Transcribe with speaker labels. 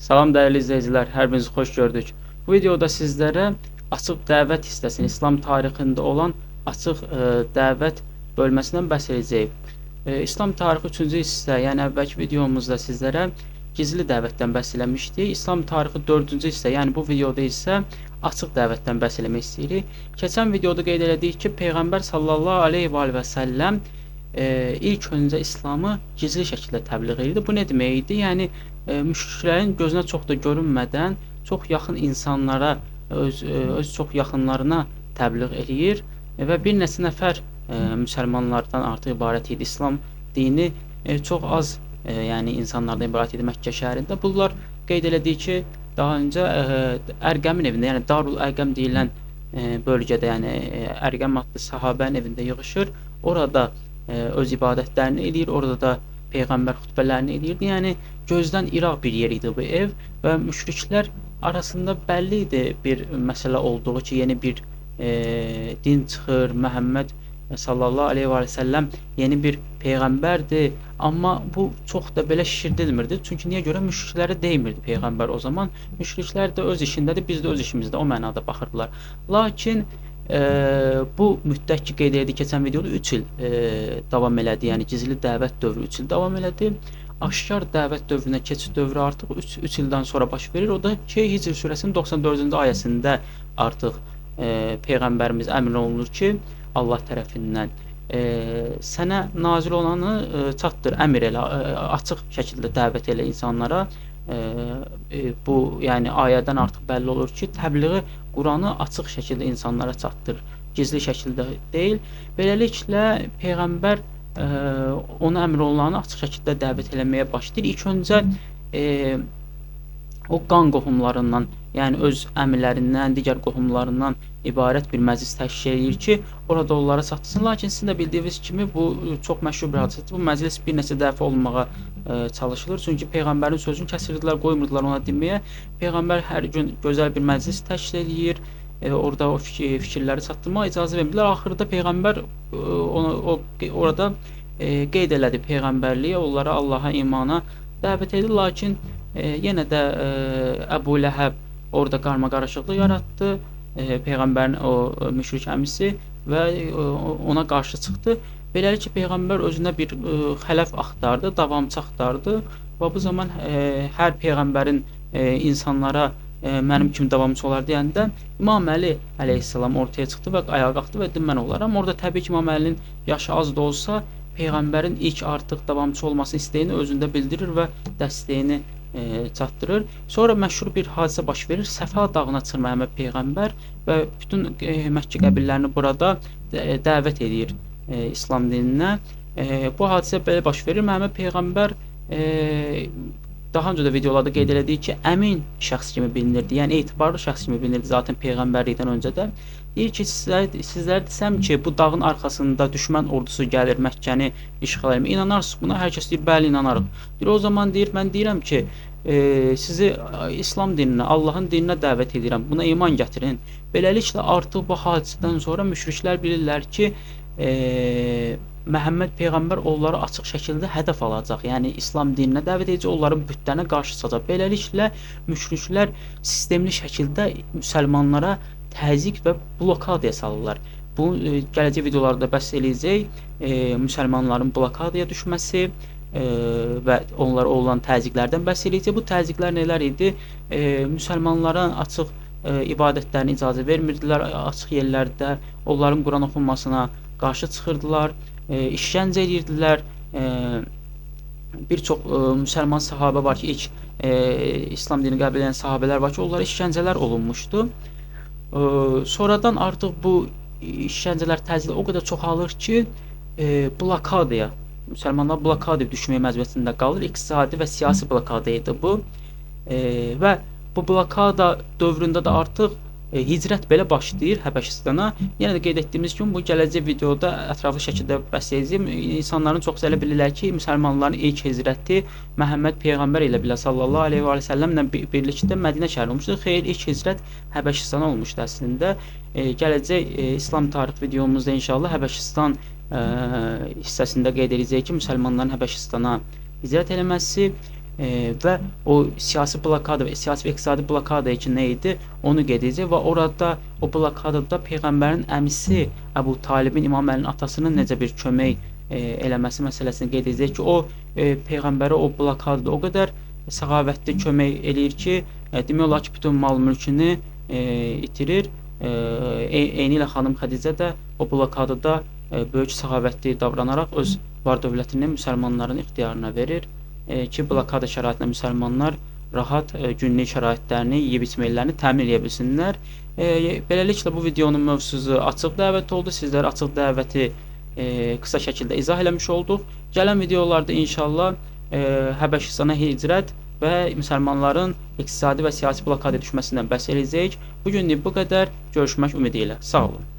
Speaker 1: Salam dəyərli izləyicilər, hər birinizi xoş gördük. Bu videoda sizlərə açıq dəvət hissəsini, İslam tarixində olan açıq dəvət bölməsindən bəhs edəcəyik. İslam tarixi 3-cü hissə, yəni əvvəlki videomuzda sizlərə gizli dəvətdən bəhs eləmişdik. İslam tarixi 4-cü hissə, yəni bu videoda isə açıq dəvətdən bəhs eləmək istəyirik. Keçən videoda qeyd elədik ki, Peyğəmbər sallallahu aleyhi və səlləm ilk öncə İslamı gizli şəkildə təbliğ edirdi. Bu nə demək idi? Yəni müşriklərin gözünə çox da görünmədən çox yaxın insanlara, öz çox yaxınlarına təbliğ eləyir və bir neçə nəfər müsəlmanlardan artıq ibarət idi. İslam dini çox az yəni insanlardan ibarət idi Məkkə şəhərində. Bunlar qeyd elədiyi ki, daha öncə Ərqəmin evində, yəni Darul Ərqəm deyilən bölgədə, yəni Ərqəm adlı sahabənin evində yığışır. Orada öz ibadətlərini eləyir, orada da Peyğəmbər xutbələrini eləyirdi. Yəni gözdən iraq bir yer idi bu ev və müşriklər arasında bəlli idi bir məsələ olduğu ki, yeni bir din çıxır, Məhəmməd sallallahu aleyhi və səlləm yeni bir peyğəmbərdir, amma bu çox da belə şişirdilmirdi. Çünki niyə görə? Müşriklərə deymirdi peyğəmbər o zaman. Müşriklər də öz işindədir, biz də öz işimizdə, o mənada baxırdılar. Lakin bu müddət ki, qeyd edildi keçən videoda 3 il davam elədi, yəni gizli dəvət dövrü 3 il davam elədi. Aşkar dəvət dövrünə keçid dövrü artıq 3 ildən sonra baş verir. O da ki, Hicr surəsinin 94-cü ayəsində artıq Peyğəmbərimiz əmr olunur ki, Allah tərəfindən sənə nazil olanı çatdır, əmr elə, açıq şəkildə dəvət elə insanlara. Bu yəni ayədən artıq bəlli olur ki, təbliği Quranı açıq şəkildə insanlara çatdır, gizli şəkildə deyil. Beləliklə Peyğəmbər ona əmr olunanı açıq şəkildə dəvət eləməyə başlayır. İlk öncə o qan qohumlarından, yəni öz əmilərindən, digər qohumlarından ibarət bir məclis təşkil edir ki, orada onlara çatsın. Lakin sizin də bildiyiniz kimi bu çox məşhur bir hadisədir. Bu məclis bir neçə dəfə olunmağa çalışılır. Çünki Peyğəmbərin sözünü kəsirdilər, qoymurdular ona deməyə. Peyğəmbər hər gün gözəl bir məclis təşkil edir. Orada o fikirləri çatdırmağa icazə vermirlər. Axırda Peyğəmbər orada qeyd elədi Peyğəmbərliyə, onlara Allaha, imana dəvət edir. Lakin yenə də Əbu Ləhəb orada qarmaqarışıqlıq yaratdı. Peyğəmbərin o müşrik əmisi və ona qarşı çıxdı. Beləliklə Peyğəmbər özünə bir xələf axtardı, davamçı axtardı və bu zaman hər peyğəmbərin insanlara mənim kimi davamçı olar deyəndə İmam Əli əleyhissalam ortaya çıxdı və ayağa qalxdı və dedi mən olaram. Orada təbii ki, İmam Əlinin yaşı az da olsa peyğəmbərin ilk artıq davamçı olması istəyini özündə bildirir və dəstəyini çatdırır. Sonra məşhur bir hadisə baş verir. Səfa dağına çıxır Məhəmməd Peyğəmbər və bütün Məkkə qəbillərini burada dəvət edir İslam dininə. Bu hadisə belə baş verir. Məhəmməd Peyğəmbər daha öncə də videolarda qeyd elədik ki, əmin şəxs kimi bilinirdi. Yəni etibarlı şəxs kimi bilinirdi zaten peyğəmbərlikdən öncə də. Deyir ki, sizlərə desəm ki, bu dağın arxasında düşmən ordusu gəlir Məkkəni işğal etməyə. İnanarsınız buna? Hər kəs deyir, bəli inanarıq. Deyir, o zaman deyir, mən deyirəm ki, sizi İslam dininə, Allahın dininə dəvət edirəm. Buna iman gətirin. Beləliklə artıq bu hadisədən sonra müşriklər bilirlər ki, Məhəmməd Peyğəmbər onları açıq şəkildə hədəf alacaq. Yəni İslam dininə dəvət edəcək, onların bütlərinə qarşı çıxacaq. Beləliklə müşriklər sistemli şəkildə müsəlmanlara təzyiq və blokadaya salırlar. Bu gələcək videolarda bəhs eləyəcək. Müsəlmanların blokadaya düşməsi və onlara olan təzyiqlərdən bəhs eləyəcək. Bu təzyiqlər nələr idi? Müsəlmanlara açıq ibadətlərinə icazə vermirdilər, açıq yerlərdə onların Quran oxunmasına qarşı çıxırdılar, işgəncə edirdilər. Bir çox müsəlman sahabə var ki, ilk İslam dini qəbul edən sahabələr var ki, onlara işgəncələr olunmuşdu. Sonradan artıq bu işgəncələr təzyiqlər o qədər çoxalır ki, blokadaya, müsəlmanlar blokadaya düşmək məcburiyyətində qalır. İqtisadi və siyasi blokada idi bu. Və bu blokada dövründə də artıq hicrət belə başlayır Həbəşistana. Yenə də qeyd etdiyimiz kimi bu gələcək videoda ətraflı şəkildə bəhs edəcəyim. İnsanların çoxsu elə bilirlər ki, müsəlmanların ilk hicrəti Məhəmməd Peyğəmbər ilə belə sallallahu aleyhi və səlləmlə birlikdə Mədinə şəhəri olmuşdur. Xeyr, ilk hicrət Həbəşistana olmuşdu əslində. Gələcək İslam tarix videomuzda inşallah Həbəşistan hissəsində qeyd edəcəyik ki, müsəlmanların Həbəşistana hicrət eləməsi və o siyasi blokada və siyasi və iqtisadi blokada üçün nə idi, onu qeyd edəcək və orada o blokadada peyğəmbərin əmisi Əbu Talibin, İmam Əlinin atasının necə bir kömək eləməsi məsələsini qeyd edəcək ki, o peyğəmbərə o blokadada o qədər səxavətli kömək eləyir ki, demək olar ki, bütün mal-mülkünü itirir. Eyni ilə xanım Xədicə də o blokadada böyük səxavətli davranaraq öz var-dövlətini müsəlmanların ixtiyarına verir ki, blokada şəraitində müsəlmanlar rahat günlük şəraitlərini, yeyib-içməklərini təmin edə bilsinlər. Beləliklə bu videonun mövzusu açıq dəvət oldu. Sizlərə açıq dəvəti qısa şəkildə izah eləmiş olduq. Gələn videolarda inşallah Həbəşistana hicrət və müsəlmanların iqtisadi və siyasi blokada düşməsindən bəhs edəcəyik. Bu günlük bu qədər. Görüşmək ümidi ilə. Sağ olun.